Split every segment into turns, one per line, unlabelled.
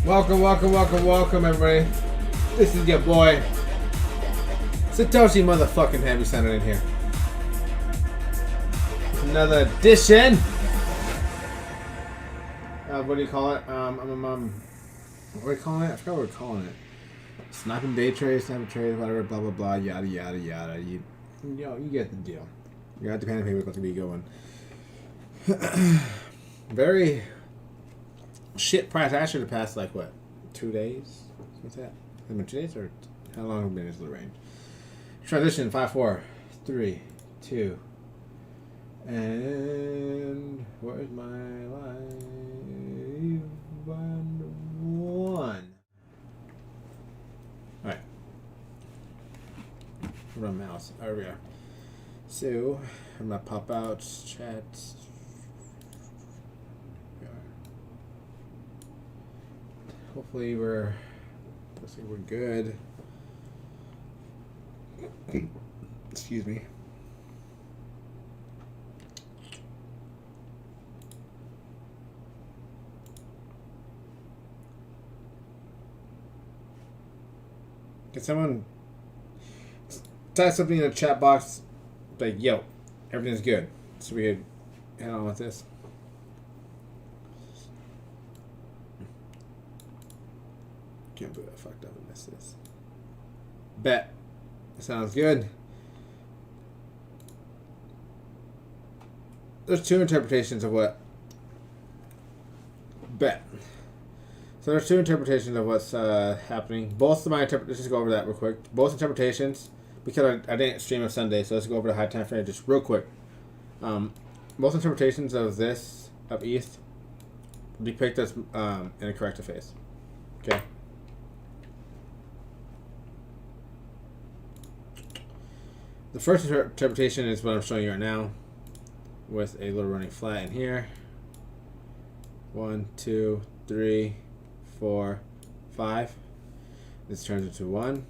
Welcome, everybody. This is your boy, Satoshi motherfucking Heavy Center in here. Another edition. What do you call it? What are we calling it? I forgot what we're calling it. Sniping Trades, whatever, blah blah blah, yada yada yada. You get the deal. You got to depend on who's going to be going. Very shit price action the past, like, what, 2 days? What's that? Has it been 2 days, or how long have been in this little range? Transition 5, 4, 3, 2, and where's my live 1? Alright. Run mouse. There we go. So I'm gonna pop out chat. Hopefully looks like we're good. Excuse me. Can someone type something in the chat box like, yo, everything's good, so we could head on with this? Can't believe I fucked up and missed this. Bet. Sounds good. There's two interpretations of what. Bet. So there's two interpretations of what's happening. Both of my interpretations, let's go over that real quick. Both interpretations, because I didn't stream on Sunday, so let's go over the high time frame just real quick. Both interpretations of this, of ETH, depict us in a corrective phase. Okay. The first interpretation is what I'm showing you right now, with a little running flat in here. 1, 2, 3, 4, 5. This turns into 1.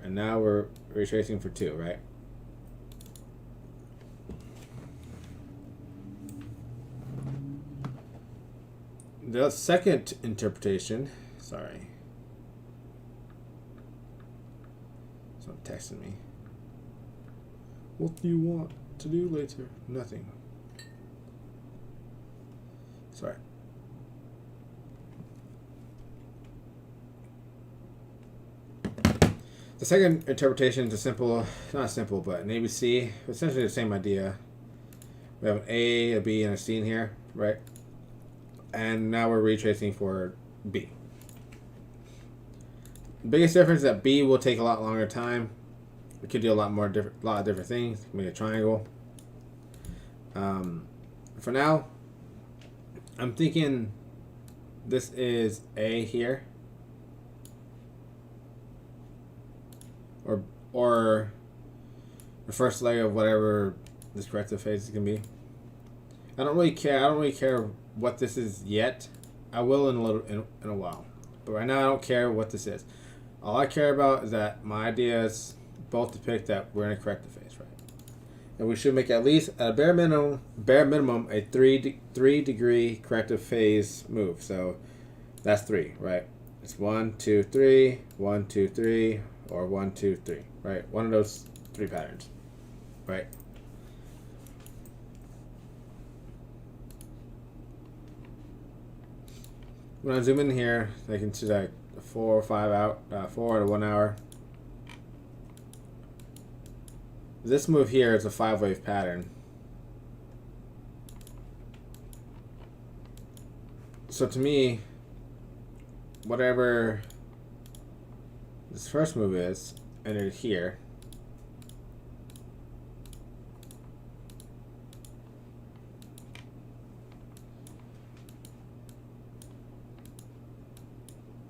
And now we're retracing for 2, right? The second interpretation, sorry. Someone texting me. What do you want to do later? Nothing. Sorry. The second interpretation is a simple, not simple, but an ABC. Essentially the same idea. We have an A, a B, and a C in here, right? And now we're retracing for B. The biggest difference is that B will take a lot longer time. We could do a lot of different things. Make a triangle. For now, I'm thinking this is A here, or the first leg of whatever this corrective phase is gonna be. I don't really care what this is yet. I will in a while, but right now I don't care what this is. All I care about is that my ideas both depict that we're in a corrective phase, right? And we should make at least, at a bare minimum, a 3 degree corrective phase move. So that's 3, right? It's 1, 2, 3, 1, 2, 3, or 1, 2, 3, right? One of those 3 patterns, right? When I zoom in here, I can see like 4 or 5 out, 4 to 1 hour. This move here is a 5-wave pattern. So to me, whatever this first move is, and it here,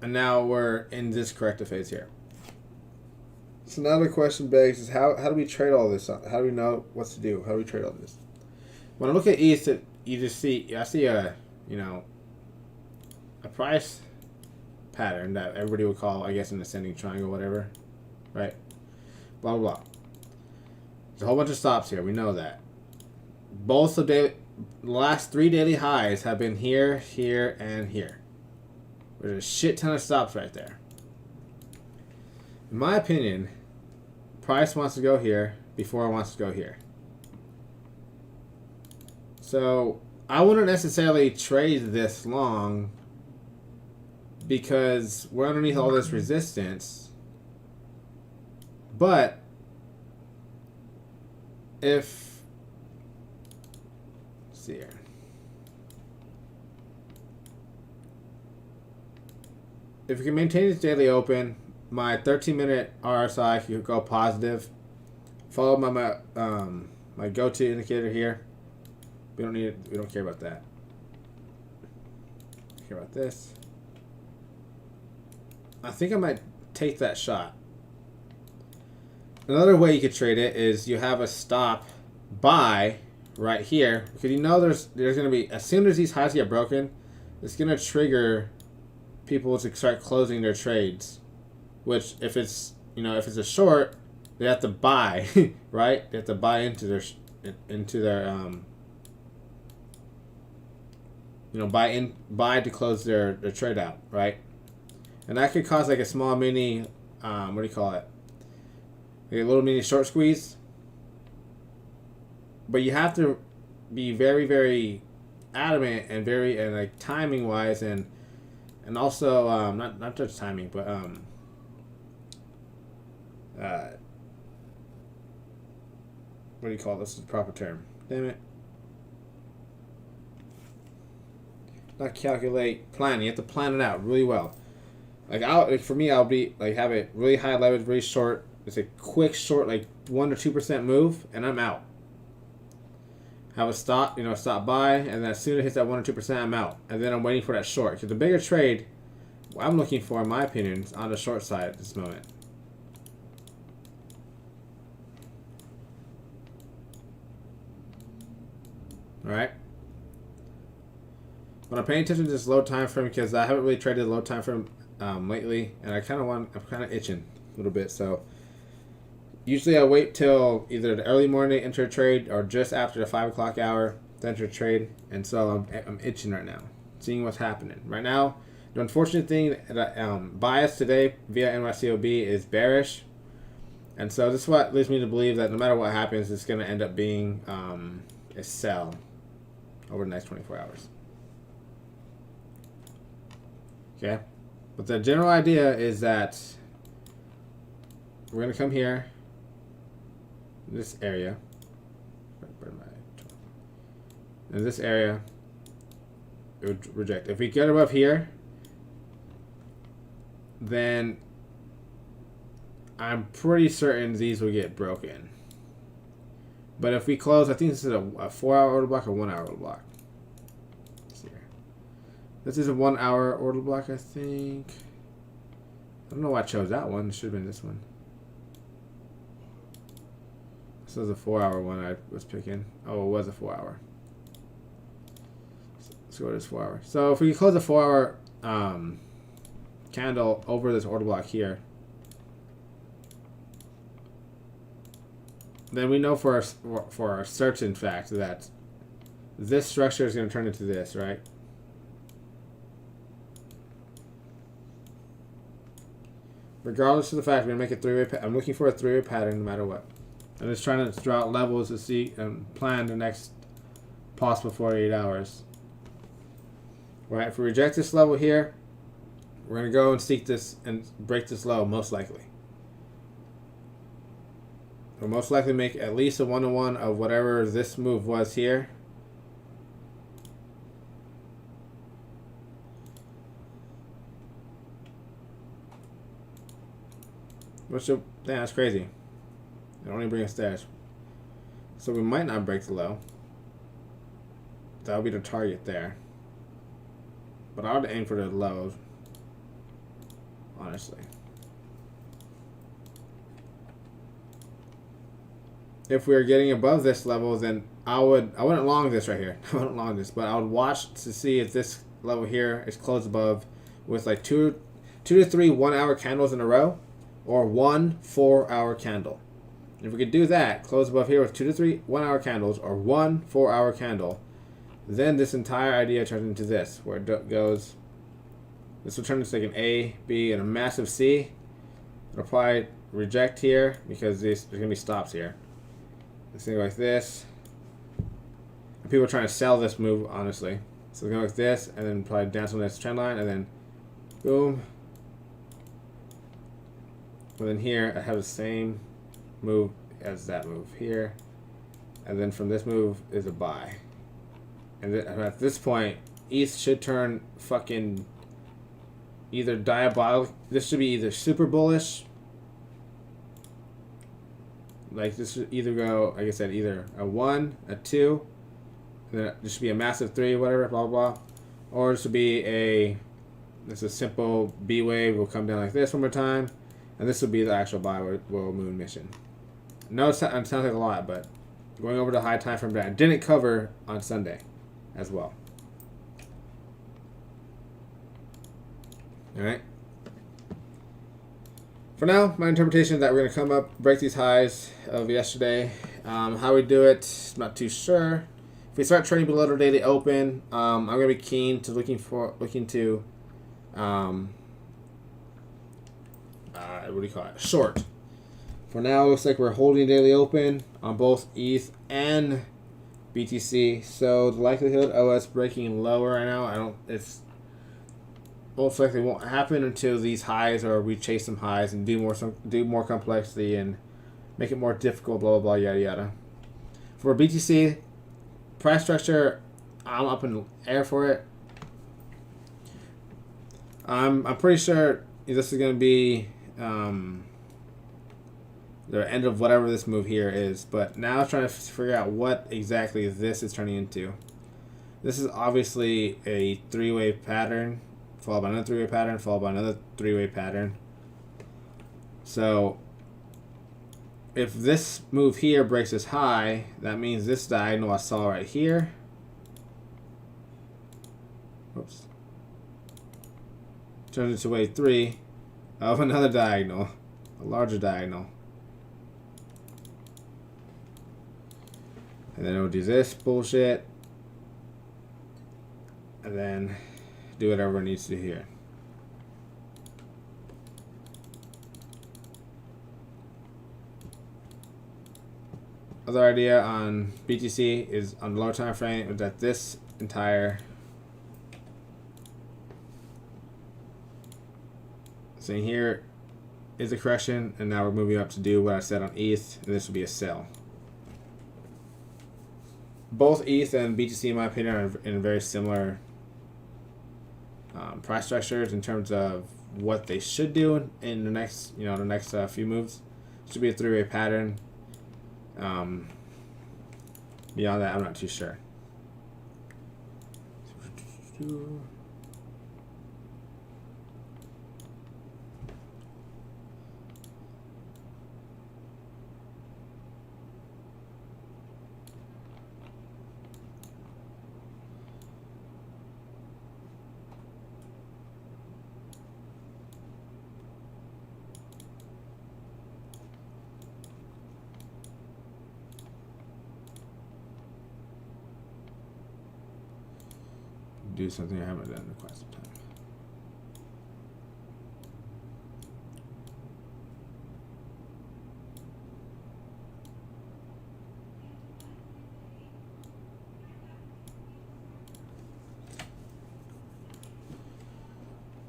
and now we're in this corrective phase here. So now the question begs is how do we trade all this? How do we know what to do? How do we trade all this? When I look at ETH, you just see a price pattern that everybody would call, I guess, an ascending triangle, whatever, right? Blah blah blah. There's a whole bunch of stops here. We know that. Both of the last 3 daily highs have been here, here, and here. There's a shit ton of stops right there. In my opinion, price wants to go here before it wants to go here. So I wouldn't necessarily trade this long because we're underneath all this resistance. But if, let's see here. If we can maintain this daily open, my 13-minute RSI could go positive. Follow my go-to indicator here. We don't need it. We don't care about that. We care about this. I think I might take that shot. Another way you could trade it is you have a stop buy right here, because you know there's going to be, as soon as these highs get broken, it's going to trigger people to start closing their trades. Which, if it's a short, they have to buy, right? They have to buy into their buy to close their trade out, right? And that could cause like a small mini, what do you call it? Like a little mini short squeeze. But you have to be very, very adamant and like timing wise and also not just timing, but what do you call this? Is the proper term? Damn it. Not calculate, plan. You have to plan it out really well. Like I'll be like have it really high leverage, really short. It's a quick short, like 1 to 2% move, and I'm out. Have a stop, stop buy, and then as soon as it hits that 1 or 2%, I'm out. And then I'm waiting for that short. Because the bigger trade, what I'm looking for, in my opinion, is on the short side at this moment. Alright. But I'm paying attention to this low time frame because I haven't really traded low time frame lately, and I'm kind of itching a little bit. So usually I wait till either the early morning to enter a trade or just after the 5 o'clock hour to enter a trade, and so I'm itching right now, seeing what's happening right now. The unfortunate thing that bias today via NYCOB is bearish, and so this is what leads me to believe that no matter what happens, it's going to end up being a sell over the next 24 hours. Okay, but the general idea is that we're going to come here, this area, in this area, it would reject. If we get above here, then I'm pretty certain these will get broken. But if we close, I think this is a 4-hour order block or 1-hour order block. Let's see here. This is a 1-hour order block, I think. I don't know why I chose that one. It should have been this one. This was a 4-hour one I was picking. Oh, it was a 4-hour. Let's go to this 4-hour. So if we close a 4-hour candle over this order block here, then we know for a certain fact that this structure is going to turn into this, right? Regardless of the fact, we're going to make a three-way. I'm looking for a three-way pattern no matter what. I'm just trying to draw out levels to see and plan the next possible 48 hours. Right? If we reject this level here, we're going to go and seek this and break this low, most likely. We'll most likely make at least a 1-to-1 of whatever this move was here. Damn, that's crazy. It only brings us there. So we might not break the low. That'll be the target there. But I would aim for the low, honestly. If we are getting above this level, then I wouldn't long this right here. I wouldn't long this, but I would watch to see if this level here is closed above with like two to three 1-hour candles in a row, or 1 4-hour candle. If we could do that, close above here with 2 to 3 1-hour candles, or 1 4-hour candle, then this entire idea turns into this, where it goes This will turn into like an A, B, and a massive C. It'll apply reject here because there's going to be stops here. It's going to go like this. And people are trying to sell this move, honestly. So go like this, and then probably dance on this trend line, and then boom. And then here, I have the same move as that move here. And then from this move is a buy. And then at this point, ETH should turn fucking either diabolical. This should be either super bullish. Like this should either go, like I said, either a 1, a 2, and then this should be a massive 3, whatever, blah, blah, blah. Or this would be this is a simple B wave, will come down like this one more time. And this will be the actual buy will moon mission. No, it sounds like a lot, but going over the high time frame that I didn't cover on Sunday as well. Alright. For now, my interpretation is that we're going to come up, break these highs of yesterday. How we do it, I'm not too sure. If we start trading below the daily open, I'm going to be keen to looking to what do you call it? Short. For now, it looks like we're holding daily open on both ETH and BTC. So the likelihood of us breaking lower right now, it's most likely won't happen until these highs, or we chase some highs and do more complexity and make it more difficult. Blah blah blah, yada yada. For BTC price structure, I'm up in the air for it. I'm pretty sure this is going to be the end of whatever this move here is, but now I'm trying to figure out what exactly this is turning into. This is obviously a 3-way pattern, followed by another 3-way pattern, followed by another 3-way pattern. So if this move here breaks this high, that means this diagonal I saw right here, whoops, turns into wave 3 of another diagonal, a larger diagonal. And then it'll do this bullshit. And then do whatever it needs to do here. Other idea on BTC is on the lower time frame is that this entire thing here is a correction, and now we're moving up to do what I said on ETH, and this will be a sell. Both ETH and BTC, in my opinion, are in very similar price structures in terms of what they should do in the next, few moves. Should be a 3-way pattern. Beyond that, I'm not too sure. Do something I haven't done in quite some time.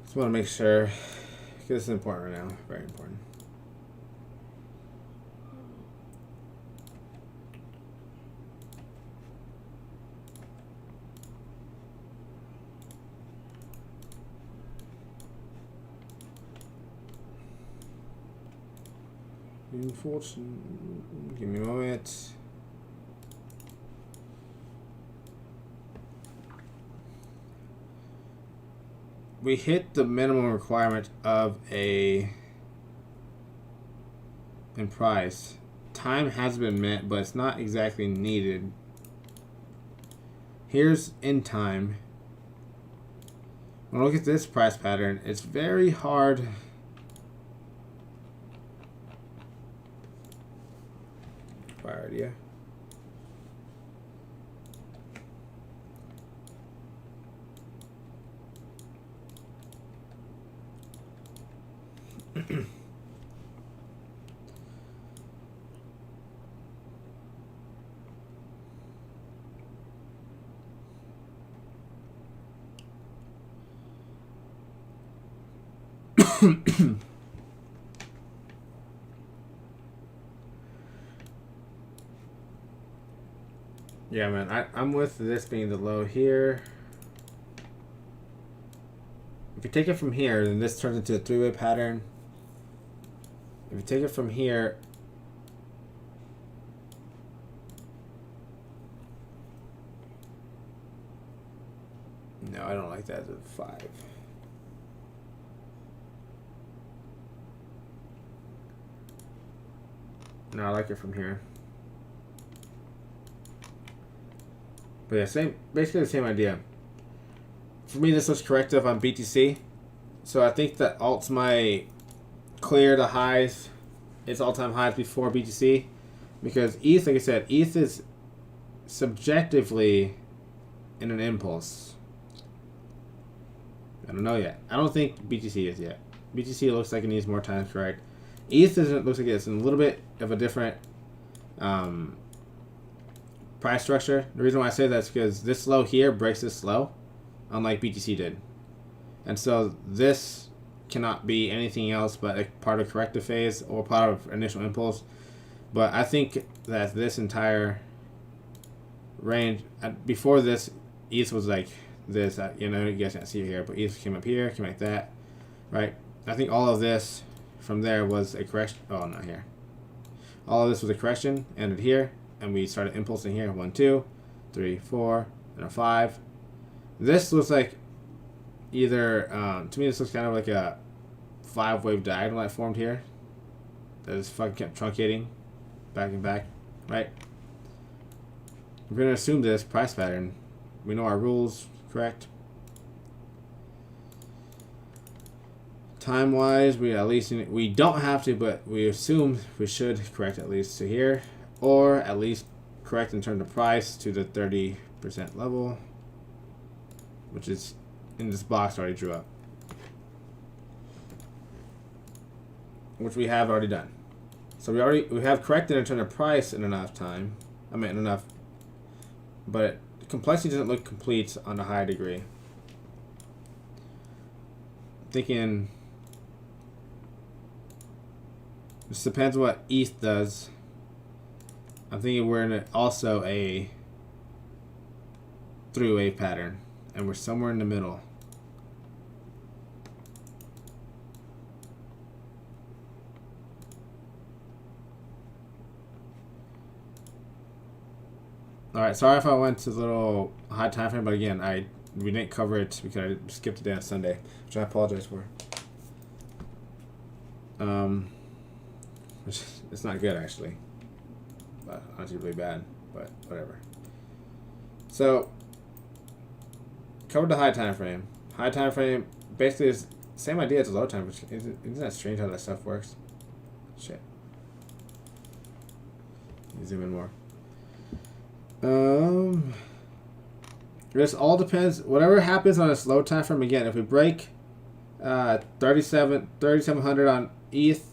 Just want to make sure, because this is important right now, very important. Give me a moment. We hit the minimum requirement of in price. Time has been met, but it's not exactly needed. Here's in time. When I look at this price pattern, it's very hard. Idea. Yeah, man, I'm with this being the low here. If you take it from here, then this turns into a three-way pattern. If you take it from here, no, I don't like that as a 5. No, I like it from here. But yeah, basically the same idea. For me, this was corrective on BTC. So I think that alts might clear the highs, its all-time highs before BTC. Because ETH, like I said, ETH is subjectively in an impulse. I don't know yet. I don't think BTC is yet. BTC looks like it needs more time to correct. ETH looks like it's in a little bit of a different price structure. The reason why I say that is because this low here breaks this low, unlike BTC did. And so this cannot be anything else but a part of corrective phase or part of initial impulse. But I think that this entire range, before this, ETH was like this. You know, you guys can't see it here, but ETH came up here, came like that, right? I think all of this from there was a correction. Oh, not here. All of this was a correction, ended here, and we started impulsing here. 1, 2, 3, 4, and a 5. This looks like either, to me, this looks kind of like a 5-wave diagonal that formed here. That just fucking kept truncating back and back, right? We're going to assume this price pattern. We know our rules, correct? Time-wise, we don't have to, but we assume we should correct at least to here, or at least correct and turn the price to the 30% level, which is in this box I already drew up, which we have already done. So we have corrected and turned the price in enough time. I mean enough, but complexity doesn't look complete on a high degree. Thinking. This depends on what ETH does. I'm thinking we're in also a 3-wave pattern, and we're somewhere in the middle. All right, sorry if I went to a little high time frame, but again, we didn't cover it because I skipped the day on Sunday, which I apologize for. It's not good actually, but honestly really bad, but whatever. So covered the high time frame. High time frame basically is the same idea as the low time, which isn't that strange how that stuff works? Shit. Zoom in more. This all depends. Whatever happens on this low time frame, again, if we break 3,700 on ETH,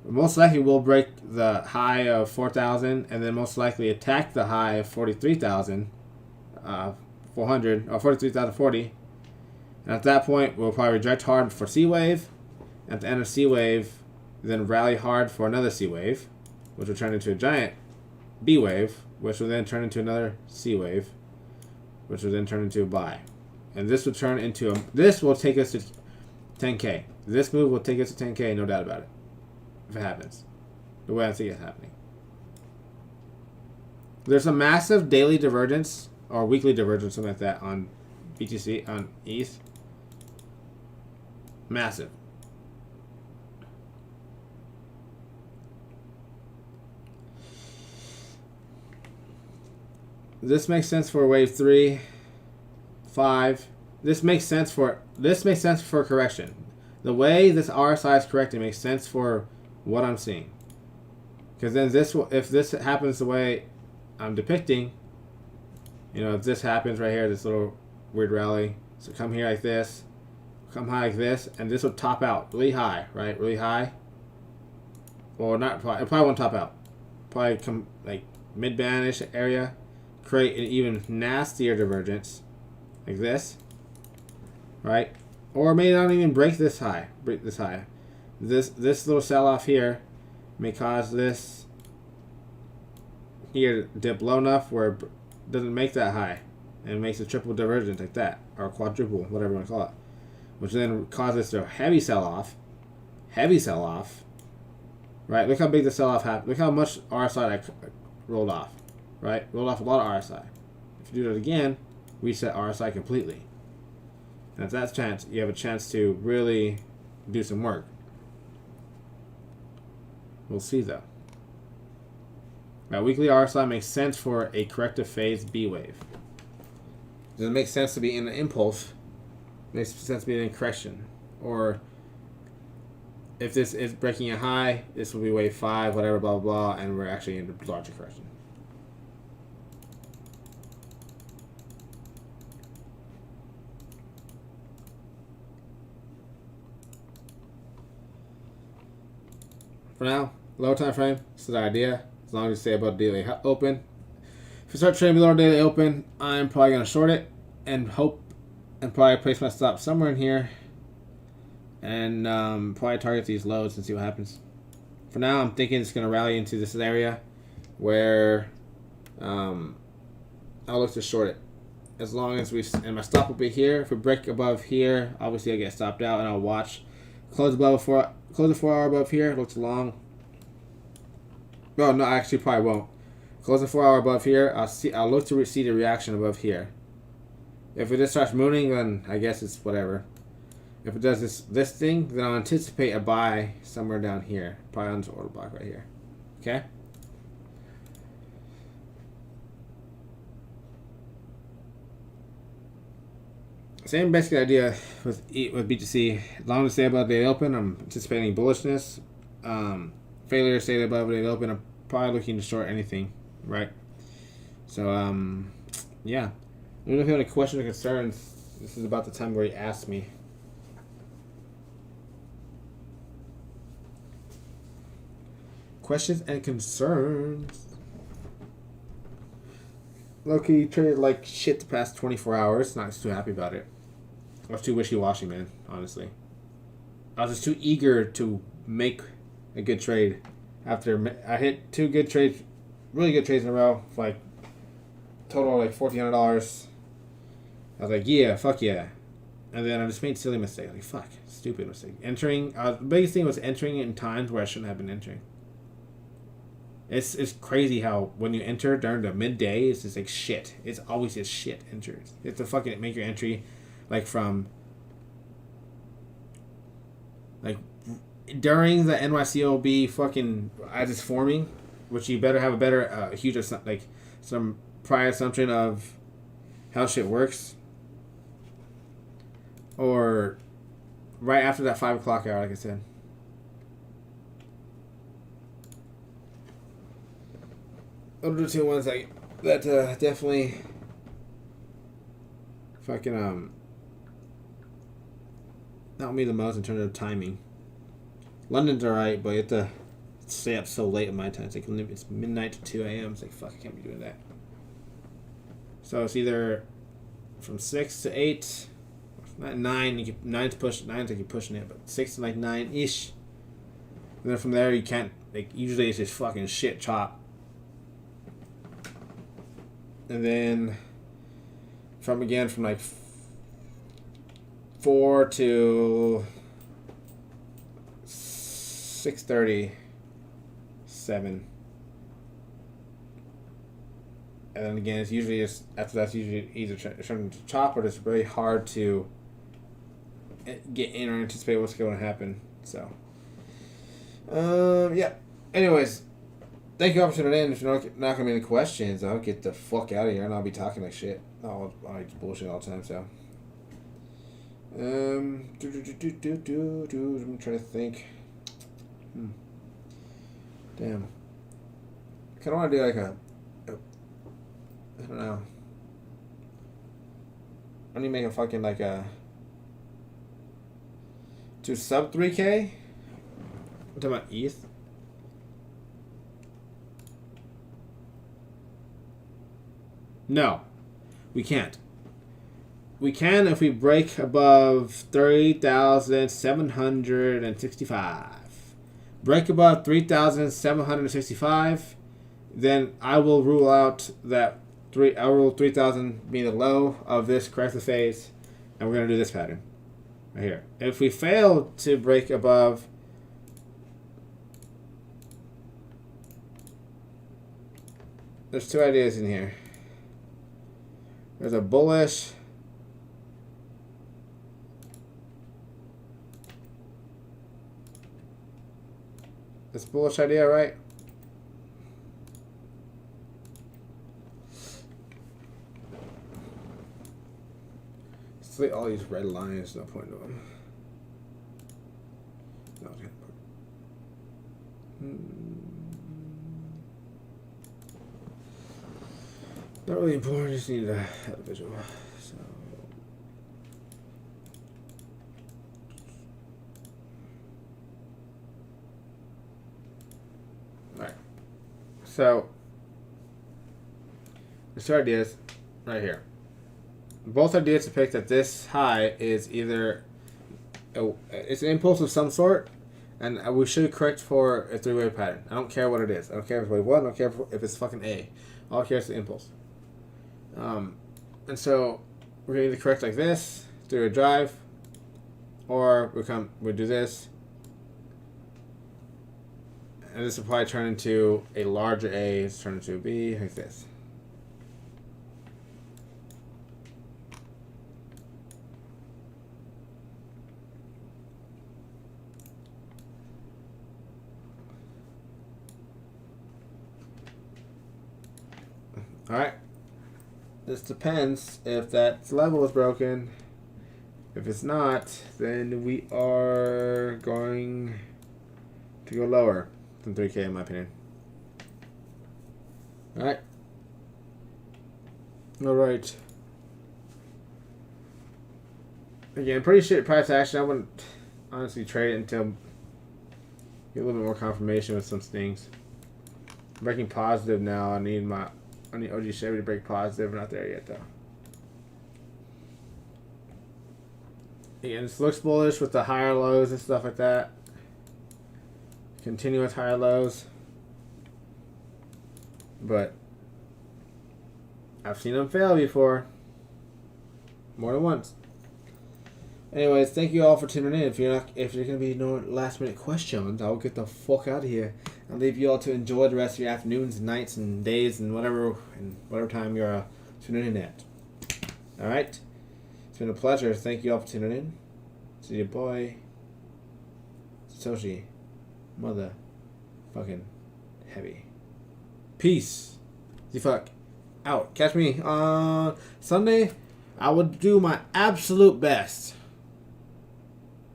most likely we'll break the high of 4,000 and then most likely attack the high of 43,400 or 43,040. And at that point, we'll probably reject hard for C wave. At the end of C wave, then rally hard for another C wave, which will turn into a giant B wave, which will then turn into another C wave, which will then turn into a buy. And this will turn into this will take us to 10K. This move will take us to 10K, no doubt about it. If it happens, the way I see it happening. There's a massive daily divergence or weekly divergence, something like that, on BTC, on ETH. Massive. This makes sense for wave 3, 5. This makes sense for correction. The way this RSI is correcting makes sense for what I'm seeing. Because then if this happens the way I'm depicting, you know, if this happens right here, this little weird rally, so come here like this, come high like this, and this will top out really high, right? Really high. Or not, it probably won't top out. Probably come like mid-bandish area, create an even nastier divergence, like this, right? Or may not even break this high. This little sell-off here may cause this here to dip low enough where it doesn't make that high, and it makes a triple divergence like that, or quadruple, whatever you want to call it, which then causes a heavy sell-off, right? Look how big the sell-off happened. Look how much RSI I rolled off, right? Rolled off a lot of RSI. If you do that again, reset RSI completely. And at that chance, you have a chance to really do some work. We'll see though. Now, weekly RSI makes sense for a corrective phase B wave. Does it make sense to be in an impulse? It makes sense to be in a correction. Or if this is breaking a high, this will be wave 5, whatever, blah, blah, blah, and we're actually in a larger correction. For now, lower time frame, this is the idea. As long as you stay above daily open. If you start trading below daily open, I'm probably going to short it and hope and probably place my stop somewhere in here. And probably target these lows and see what happens. For now, I'm thinking it's going to rally into this area where I'll look to short it. As long as and my stop will be here. If we break above here, obviously I get stopped out, and I'll watch. Close the 4 hour above here. Looks long. No, I actually probably won't. Close the 4 hour above here. I'll look to see the reaction above here. If it just starts mooning, then I guess it's whatever. If it does this thing, then I'll anticipate a buy somewhere down here. Probably on this order block right here. Okay? Same basic idea with BTC. As long as they stay above daily open, I'm anticipating bullishness. Failure to stay above daily open, I'm probably looking to short anything, right? So, yeah. Let me know if you have any questions or concerns. This is about the time where you ask me. Questions and concerns. Low-key traded like shit the past 24 hours. Not too happy about it. I was too wishy-washy, man, honestly. I was just too eager to make a good trade. After I hit 2 good trades, really good trades in a row, for like total like $1,400. I was like, yeah, fuck yeah. And then I just made silly mistakes. Like, fuck, stupid mistake. Entering, the biggest thing was entering in times where I shouldn't have been entering. It's crazy how when you enter during the midday, it's just like shit. It's always just shit enters. You have to fucking make your entry like from like during the NYCOB fucking as it's forming, which you better have a better huge like some prior assumption of how shit works, or right after that 5 o'clock hour, like I said. Those are the 2 ones that definitely fucking help me the most in terms of timing. London's alright, but you have to stay up so late at my time. It's like it's midnight to 2 a.m. It's like, fuck, I can't be doing that. So it's either from 6 to 8, not 9. You keep 9 to push 9 to keep pushing it, but 6 to like 9-ish. And then from there you can't like usually it's just fucking shit chop. And then from like 4 to 6:30, 7. And then again, it's usually just after that's usually either starting to chop or just very hard to get in or anticipate what's going to happen. So, yeah. Anyways, thank you all for tuning in. If you're not going to be any questions, I'll get the fuck out of here and I'll be talking like shit. I'll bullshit all the time, so. I'm trying to think. Damn. I kind of want to do like a I don't know. I need to make a fucking like a to sub 3K? I'm talking about ETH. No, we can't. We can if we break above 30,765. Break above 3,765, then I will rule out that I will rule 3,000 being the low of this corrective phase, and we're gonna do this pattern right here. If we fail to break above, there's two ideas in here. There's a bullish. This bullish idea, right? Delete all these red lines, no point to them. No, not really important, just need to have a visual. So alright. So there's two ideas right here. Both ideas depict that this high is either it's an impulse of some sort, and we should correct for a three-wave pattern. I don't care what it is. I don't care if it's wave one. I don't care if it's fucking A. All I care is the impulse. And so we're going to either correct like this through a drive, or we do this, and this will probably turn into a larger A. It's turn into a B like this. Alright, this depends if that level is broken. If it's not, then we are going to go lower than 3K in my opinion. Alright. Alright. Again, pretty shit price action. I wouldn't honestly trade it until get a little bit more confirmation with some things. Breaking positive now. I need OG Chevy to break positive. We're not there yet though. Again, this looks bullish with the higher lows and stuff like that. Continue with higher lows. But I've seen them fail before. More than once. Anyways, thank you all for tuning in. If there's gonna be no last minute questions, I'll get the fuck out of here. I'll leave you all to enjoy the rest of your afternoons, and nights, and days, and whatever time you're tuning in at. All right, it's been a pleasure. Thank you all for tuning in. See your boy, Satoshi, motherfucking heavy. Peace. The fuck out. Catch me on Sunday. I would do my absolute best,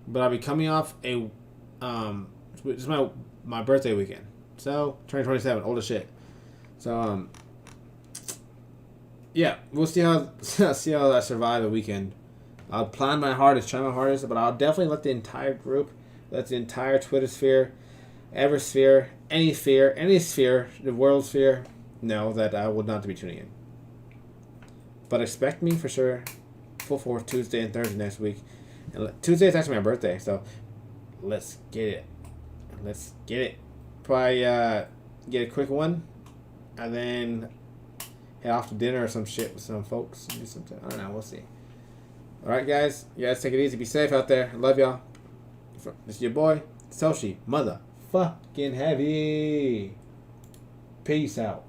but I'll be coming off a it's my birthday weekend. So 2027, old as shit. So yeah, we'll see how I survive the weekend. I'll plan my hardest, try my hardest, but I'll definitely let the entire group, let the entire Twitter sphere, every sphere, any sphere, the world sphere, know that I will not be tuning in. But expect me for sure, full force Tuesday and Thursday next week. And Tuesday is actually my birthday, so let's get it. Let's get it. Probably get a quick one, and then head off to dinner or some shit with some folks. Do something. I don't know. We'll see. All right, guys. You guys take it easy. Be safe out there. I love y'all. This is your boy, Soshi. Motherfucking heavy. Peace out.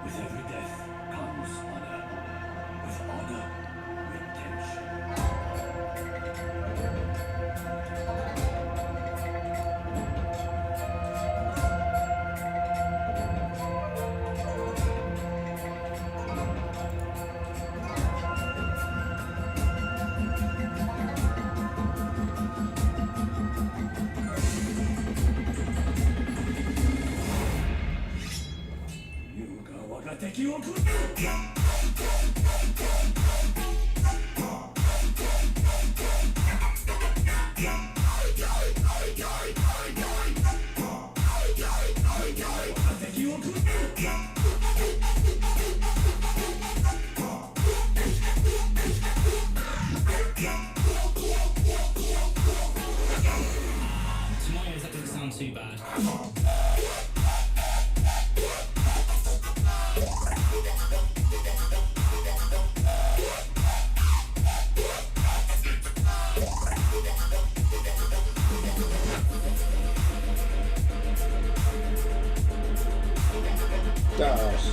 With every death comes honor. With honor, redemption.
To my ears, that doesn't sound too bad.
Gosh.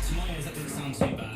To my ears, that doesn't sound too bad.